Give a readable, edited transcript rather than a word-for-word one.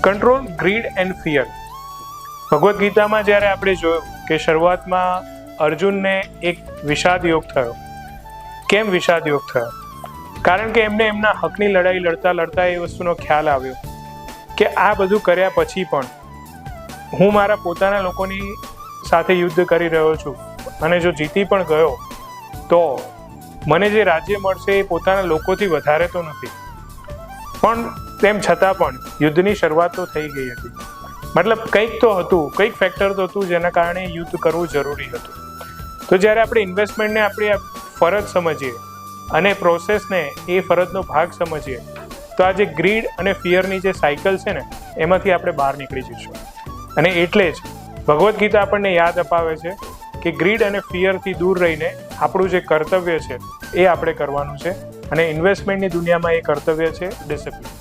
Control grid and fear. Bhagavad ગીતામાં જ્યારે આપણે જોયું કે શરૂઆતમાં અર્જુનને એક વિષાદ યોગ થયો. કેમ વિષાદ યોગ થયો? કારણ કે એમને એમના હકની લડાઈ લડતા એ વસ્તુનો ખ્યાલ આવ્યો કે આ બધું કર્યા પછી પણ હું મારા પોતાના લોકોની સાથે યુદ્ધ કરી રહ્યો છું અને જો જીતી પણ ગયો તો મને જે રાજ્ય મળશે એ પોતાના લોકોથી વધારે તો નથી. પણ તેમ છતાં પણ યુદ્ધની શરૂઆત તો થઈ ગઈ હતી. મતલબ કંઈક તો હતું, કંઈક ફેક્ટર તો હતું જેના કારણે યુદ્ધ કરવું જરૂરી હતું. તો જ્યારે આપણે ઇન્વેસ્ટમેન્ટને આપણી ફરજ સમજીએ અને પ્રોસેસને એ ફરજનો ભાગ સમજીએ તો આ જે ગ્રીડ અને ફિયરની જે સાયકલ છે ને એમાંથી આપણે બહાર નીકળી જઈશું. અને એટલે જ ભગવદ્ ગીતા આપણને યાદ અપાવે છે કે ગ્રીડ અને ફિયરથી દૂર રહીને આપણું જે કર્તવ્ય છે એ આપણે કરવાનું છે. અને ઇન્વેસ્ટમેન્ટની દુનિયામાં એ કર્તવ્ય છે ડિસિપ્લિન.